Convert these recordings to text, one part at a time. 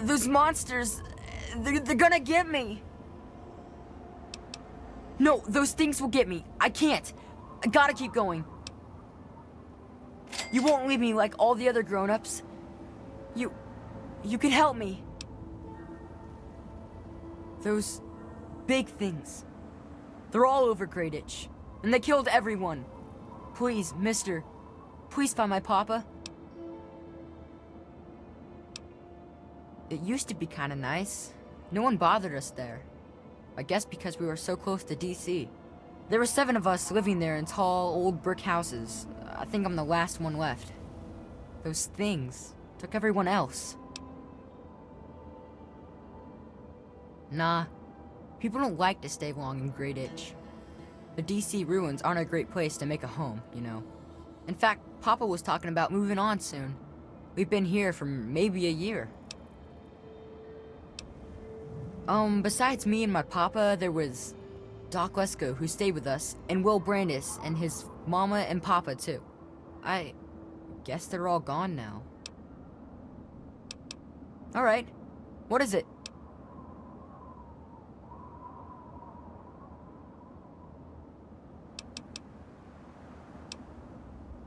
Those monsters, they're gonna get me. No, those things will get me. I can't. I gotta keep going. You won't leave me like all the other grown-ups. You can help me. Those big things. They're all over Greyditch, and they killed everyone. Please, mister, please find my papa. It used to be kinda nice. No one bothered us there. I guess because we were so close to DC. There were 7 of us living there in tall, old brick houses. I think I'm the last one left. Those things took everyone else. Nah, people don't like to stay long in Greyditch. The DC ruins aren't a great place to make a home, you know. In fact, Papa was talking about moving on soon. We've been here for maybe a year. Besides me and my papa, there was Doc Lesko, who stayed with us, and Will Brandis, and his mama and papa, too. I guess they're all gone now. Alright, what is it?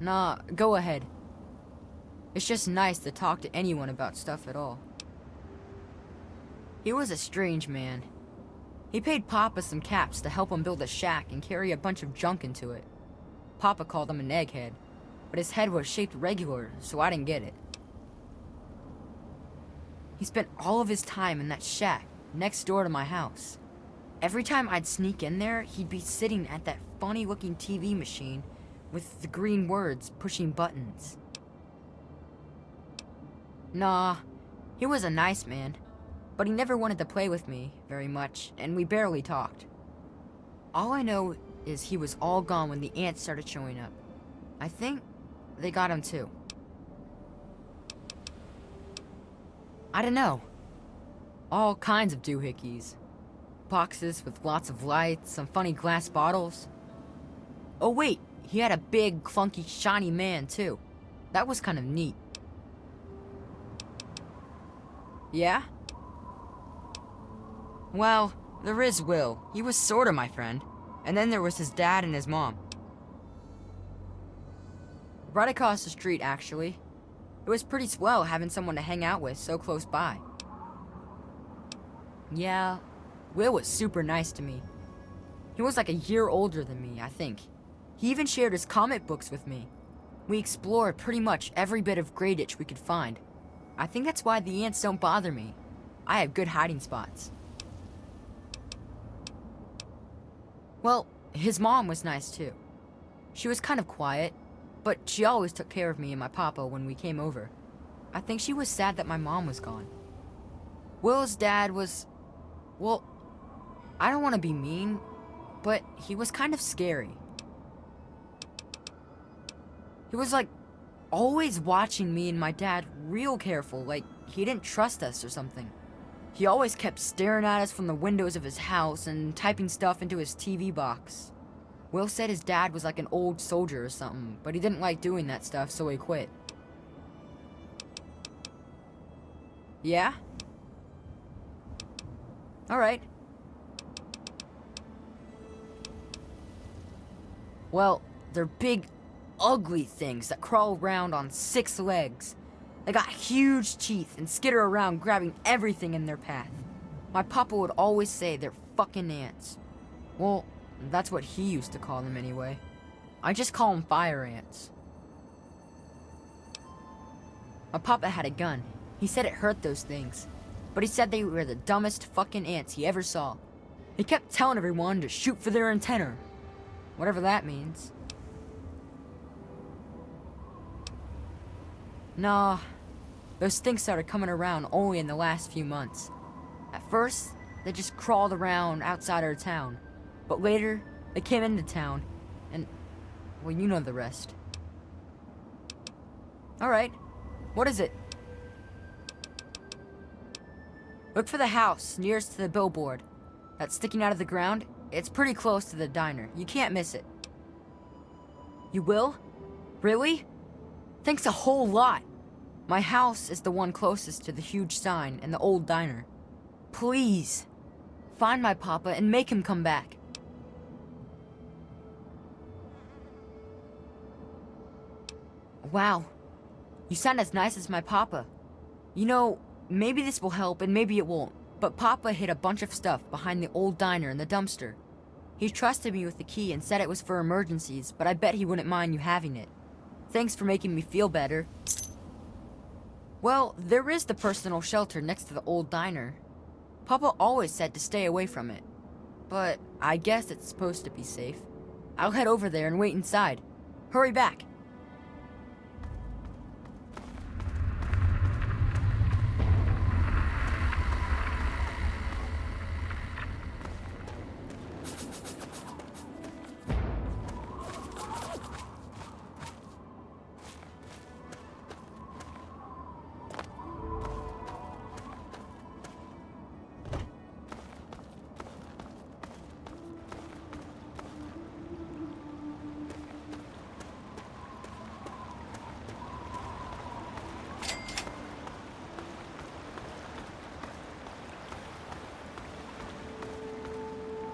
Nah, go ahead. It's just nice to talk to anyone about stuff at all. He was a strange man. He paid Papa some caps to help him build a shack and carry a bunch of junk into it. Papa called him an egghead, but his head was shaped regular, so I didn't get it. He spent all of his time in that shack next door to my house. Every time I'd sneak in there, he'd be sitting at that funny-looking TV machine with the green words pushing buttons. Nah, he was a nice man. But he never wanted to play with me very much, and we barely talked. All I know is he was all gone when the ants started showing up. I think they got him too. I don't know. All kinds of doohickeys. Boxes with lots of lights, some funny glass bottles. Oh wait, he had a big, clunky, shiny man too. That was kind of neat. Yeah? Well, there is Will. He was sorta my friend. And then there was his dad and his mom. Right across the street, actually. It was pretty swell having someone to hang out with so close by. Yeah, Will was super nice to me. He was like a year older than me, I think. He even shared his comic books with me. We explored pretty much every bit of Greyditch we could find. I think that's why the ants don't bother me. I have good hiding spots. Well, his mom was nice too. She was kind of quiet, but she always took care of me and my papa when we came over. I think she was sad that my mom was gone. Will's dad was... well, I don't want to be mean, but he was kind of scary. He was like, always watching me and my dad real careful, like he didn't trust us or something. He always kept staring at us from the windows of his house and typing stuff into his TV box. Will said his dad was like an old soldier or something, but he didn't like doing that stuff, so he quit. Yeah? Alright. Well, they're big, ugly things that crawl around on 6 legs. They got huge teeth and skitter around grabbing everything in their path. My papa would always say they're fucking ants. Well, that's what he used to call them anyway. I just call them fire ants. My papa had a gun. He said it hurt those things. But he said they were the dumbest fucking ants he ever saw. He kept telling everyone to shoot for their antenna. Whatever that means. Nah, those things started coming around only in the last few months. At first, they just crawled around outside our town. But later, they came into town, and, well, you know the rest. Alright, what is it? Look for the house nearest to the billboard. That's sticking out of the ground. It's pretty close to the diner. You can't miss it. You will? Really? Thanks a whole lot. My house is the one closest to the huge sign and the old diner. Please, find my papa and make him come back. Wow, you sound as nice as my papa. You know, maybe this will help and maybe it won't, but Papa hid a bunch of stuff behind the old diner in the dumpster. He trusted me with the key and said it was for emergencies, but I bet he wouldn't mind you having it. Thanks for making me feel better. Well, there is the personal shelter next to the old diner. Papa always said to stay away from it, but I guess it's supposed to be safe. I'll head over there and wait inside. Hurry back.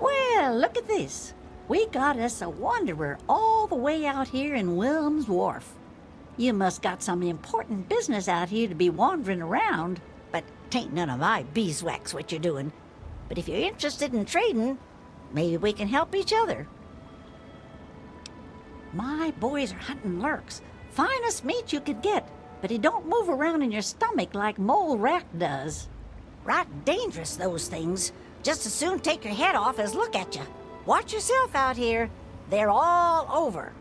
Well, look at this. We got us a wanderer all the way out here in Wilm's Wharf. You must got some important business out here to be wandering around, but 'tain't none of my beeswax what you're doing. But if you're interested in trading, maybe we can help each other. My boys are hunting lurks. Finest meat you could get, but it don't move around in your stomach like mole rat does. Right dangerous, those things. Just as soon take your head off as look at you. Watch yourself out here. They're all over.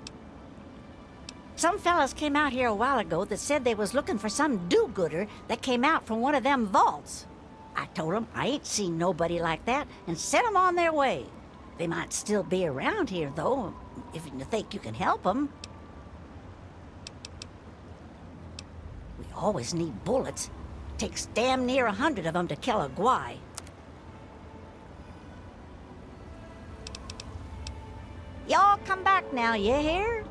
Some fellas came out here a while ago that said they was looking for some do-gooder that came out from one of them vaults. I told 'em I ain't seen nobody like that and sent 'em on their way. They might still be around here, though, if you think you can help 'em. We always need bullets. Takes damn near 100 of 'em to kill a guy. Y'all come back now, you hear?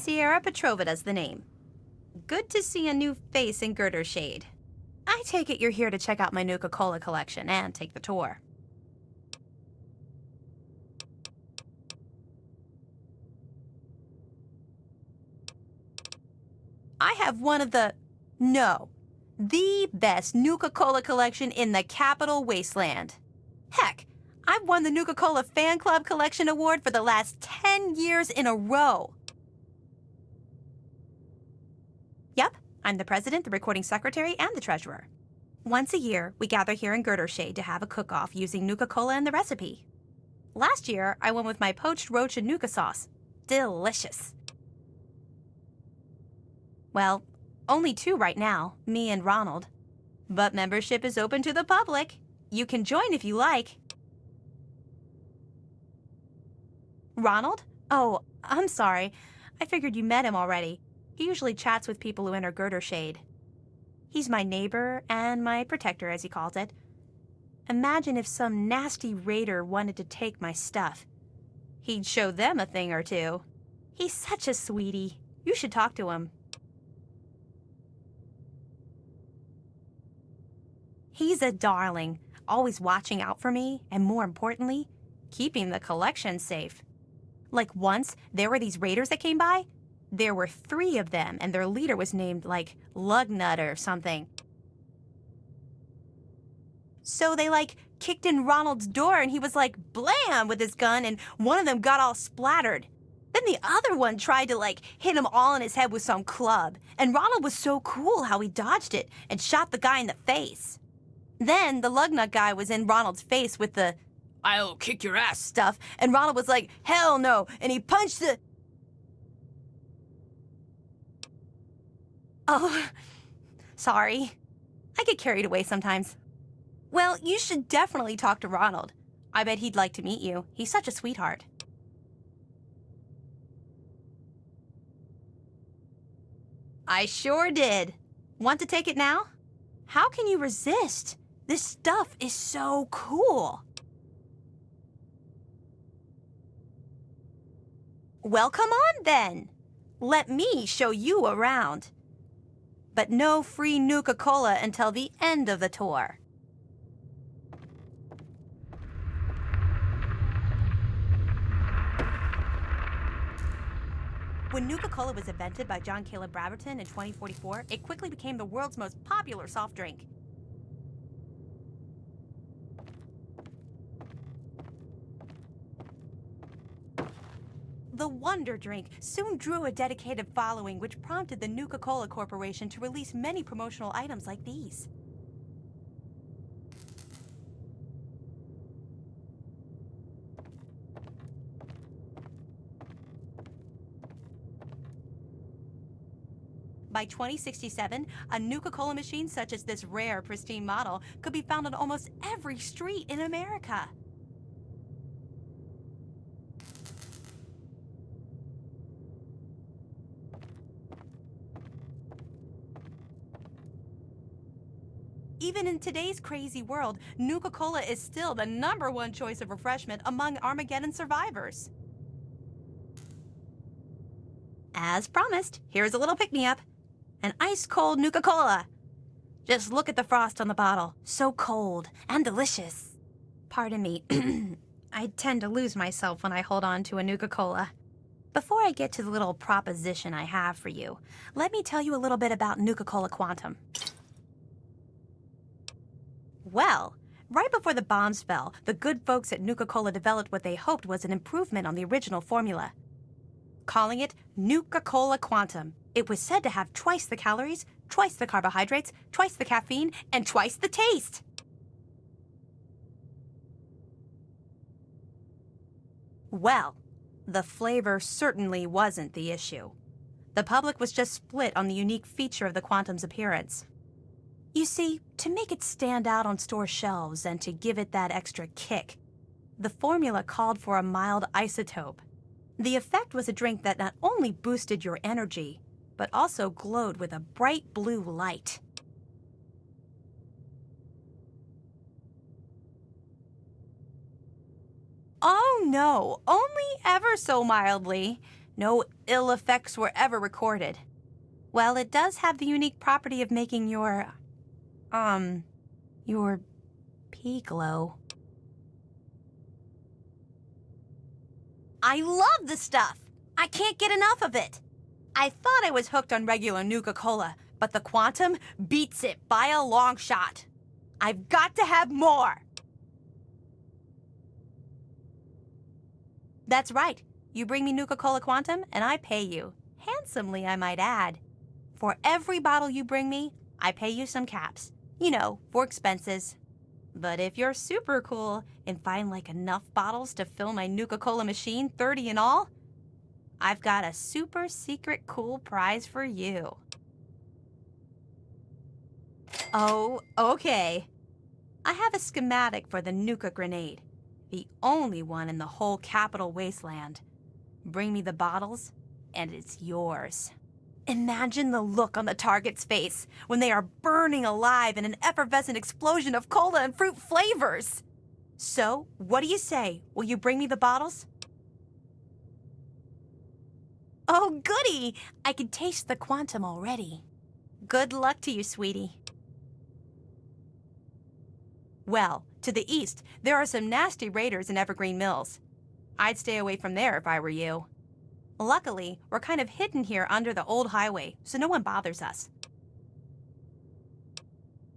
Sierra Petrovida's the name. Good to see a new face in Girder Shade. I take it you're here to check out my Nuka-Cola collection and take the tour. I have one of the best Nuka-Cola collection in the Capital Wasteland. Heck, I've won the Nuka-Cola Fan Club Collection Award for the last 10 years in a row. Yep, I'm the president, the recording secretary, and the treasurer. Once a year, we gather here in Girder Shade to have a cook-off using Nuka-Cola and the recipe. Last year, I went with my poached roach and Nuka sauce. Delicious. Well, only 2 right now, me and Ronald. But membership is open to the public. You can join if you like. Ronald? Oh, I'm sorry. I figured you met him already. He usually chats with people who enter Girder Shade. He's my neighbor and my protector, as he calls it. Imagine if some nasty raider wanted to take my stuff. He'd show them a thing or two. He's such a sweetie. You should talk to him. He's a darling, always watching out for me, and more importantly, keeping the collection safe. Like once, there were these raiders that came by. There were 3 of them, and their leader was named, like, Lugnut or something. So they, kicked in Ronald's door, and he was like, blam, with his gun, and one of them got all splattered. Then the other one tried to, hit him all in his head with some club, and Ronald was so cool how he dodged it and shot the guy in the face. Then the Lugnut guy was in Ronald's face with the "I'll kick your ass" stuff, and Ronald was like, hell no, and he punched the... Oh, sorry. I get carried away sometimes. Well, you should definitely talk to Ronald. I bet he'd like to meet you. He's such a sweetheart. I sure did. Want to take it now? How can you resist? This stuff is so cool. Well, come on then. Let me show you around. But no free Nuka-Cola until the end of the tour. When Nuka-Cola was invented by John Caleb Braverton in 2044, it quickly became the world's most popular soft drink. The Wonder Drink soon drew a dedicated following, which prompted the Nuka-Cola Corporation to release many promotional items like these. By 2067, a Nuka-Cola machine such as this rare, pristine model could be found on almost every street in America. Even in today's crazy world, Nuka-Cola is still the #1 choice of refreshment among Armageddon survivors. As promised, here's a little pick-me-up. An ice-cold Nuka-Cola. Just look at the frost on the bottle. So cold and delicious. Pardon me. I tend to lose myself when I hold on to a Nuka-Cola. Before I get to the little proposition I have for you, let me tell you a little bit about Nuka-Cola Quantum. Well, right before the bombs fell, the good folks at Nuka-Cola developed what they hoped was an improvement on the original formula. Calling it Nuka-Cola Quantum. It was said to have twice the calories, twice the carbohydrates, twice the caffeine, and twice the taste. Well, the flavor certainly wasn't the issue. The public was just split on the unique feature of the Quantum's appearance. You see, to make it stand out on store shelves and to give it that extra kick, the formula called for a mild isotope. The effect was a drink that not only boosted your energy, but also glowed with a bright blue light. Oh no, only ever so mildly. No ill effects were ever recorded. Well, it does have the unique property of making your pee glow. I love the stuff! I can't get enough of it! I thought I was hooked on regular Nuka-Cola, but the Quantum beats it by a long shot. I've got to have more! That's right. You bring me Nuka-Cola Quantum, and I pay you. Handsomely, I might add. For every bottle you bring me, I pay you some caps. You know, for expenses. But if you're super cool and find like enough bottles to fill my Nuka-Cola machine, 30 in all, I've got a super secret cool prize for you. Oh, okay. I have a schematic for the Nuka grenade. The only one in the whole Capital Wasteland. Bring me the bottles, and it's yours. Imagine the look on the target's face when they are burning alive in an effervescent explosion of cola and fruit flavors. So, what do you say? Will you bring me the bottles? Oh, goody! I can taste the Quantum already. Good luck to you, sweetie. Well, to the east, there are some nasty raiders in Evergreen Mills. I'd stay away from there if I were you. Luckily, we're kind of hidden here under the old highway, so no one bothers us.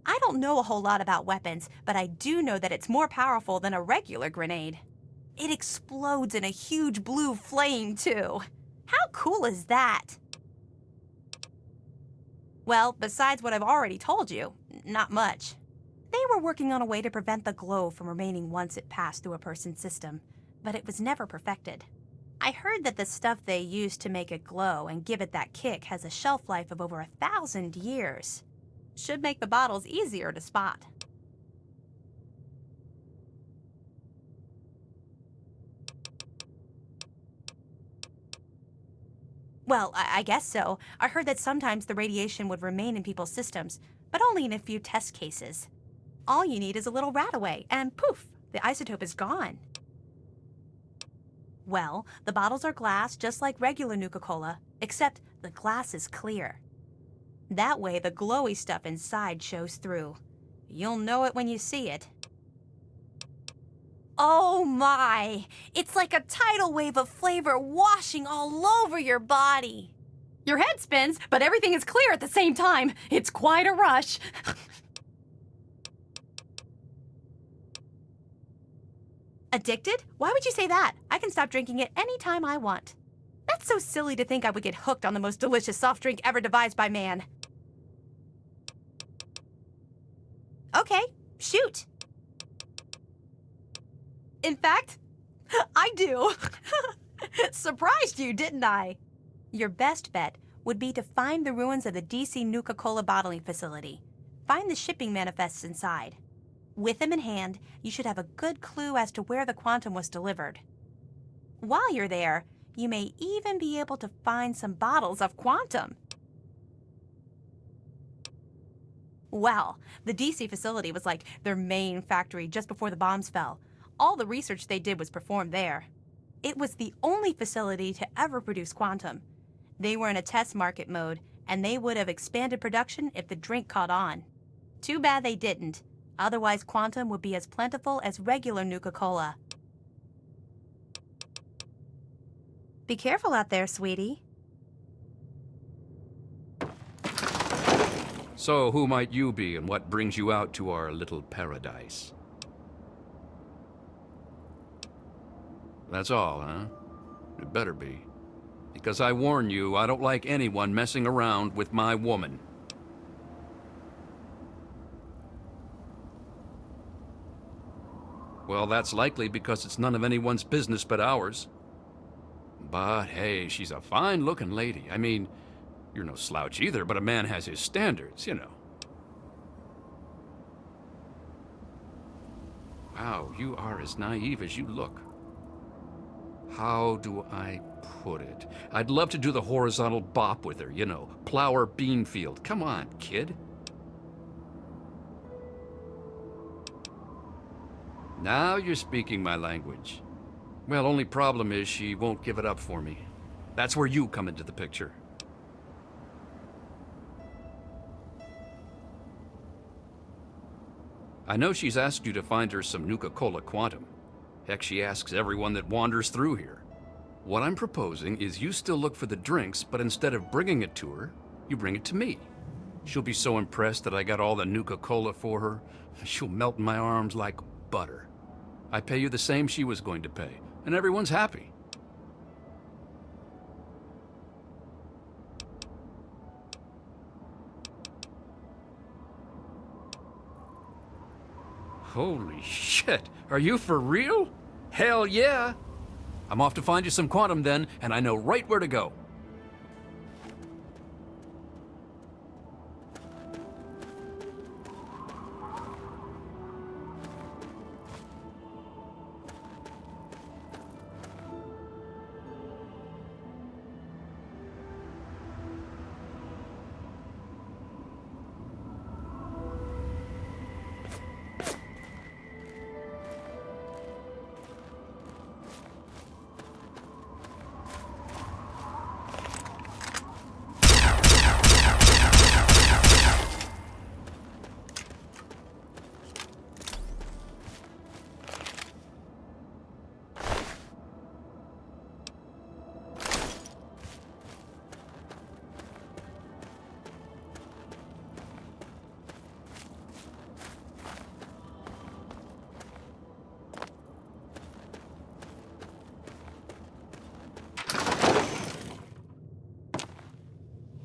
I don't know a whole lot about weapons, but I do know that it's more powerful than a regular grenade. It explodes in a huge blue flame, too. How cool is that? Well, besides what I've already told you, not much. They were working on a way to prevent the glow from remaining once it passed through a person's system, but it was never perfected. I heard that the stuff they used to make it glow and give it that kick has a shelf life of over 1,000 years. Should make the bottles easier to spot. Well, I guess so. I heard that sometimes the radiation would remain in people's systems, but only in a few test cases. All you need is a little rat-away, and poof, the isotope is gone. Well, the bottles are glass just like regular Nuka-Cola, except the glass is clear. That way the glowy stuff inside shows through. You'll know it when you see it. Oh my! It's like a tidal wave of flavor washing all over your body. Your head spins, but everything is clear at the same time. It's quite a rush. Addicted? Why would you say that? I can stop drinking it anytime I want. That's so silly to think I would get hooked on the most delicious soft drink ever devised by man. Okay, shoot. In fact, I do. Surprised you, didn't I? Your best bet would be to find the ruins of the DC Nuka-Cola bottling facility. Find the shipping manifests inside. With them in hand, you should have a good clue as to where the Quantum was delivered. While you're there, you may even be able to find some bottles of Quantum. Well, the DC facility was like their main factory just before the bombs fell. All the research they did was performed there. It was the only facility to ever produce Quantum. They were in a test market mode, and they would have expanded production if the drink caught on. Too bad they didn't. Otherwise, Quantum would be as plentiful as regular Nuka-Cola. Be careful out there, sweetie. So, who might you be, and what brings you out to our little paradise? That's all, huh? It better be. Because I warn you, I don't like anyone messing around with my woman. Well, that's likely because it's none of anyone's business but ours. But hey, she's a fine-looking lady. I mean, you're no slouch either, but a man has his standards, you know. Wow, you are as naive as you look. How do I put it? I'd love to do the horizontal bop with her, you know, plow her bean field. Come on, kid. Now you're speaking my language. Well, only problem is she won't give it up for me. That's where you come into the picture. I know she's asked you to find her some Nuka-Cola Quantum. Heck, she asks everyone that wanders through here. What I'm proposing is you still look for the drinks, but instead of bringing it to her, you bring it to me. She'll be so impressed that I got all the Nuka-Cola for her, she'll melt in my arms like butter. I pay you the same she was going to pay, and everyone's happy. Holy shit, are you for real? Hell yeah! I'm off to find you some Quantum then, and I know right where to go.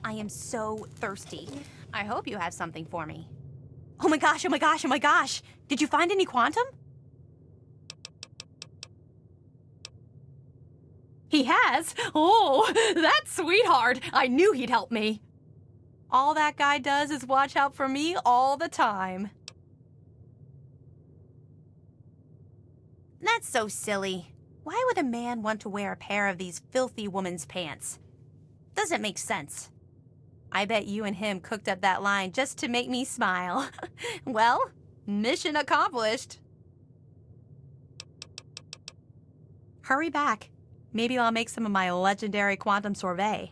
I am so thirsty. I hope you have something for me. Oh my gosh, oh my gosh, oh my gosh! Did you find any Quantum? He has? Oh, that sweetheart! I knew he'd help me. All that guy does is watch out for me all the time. That's so silly. Why would a man want to wear a pair of these filthy woman's pants? Doesn't make sense. I bet you and him cooked up that line just to make me smile. Well, mission accomplished. Hurry back. Maybe I'll make some of my legendary Quantum sorbet.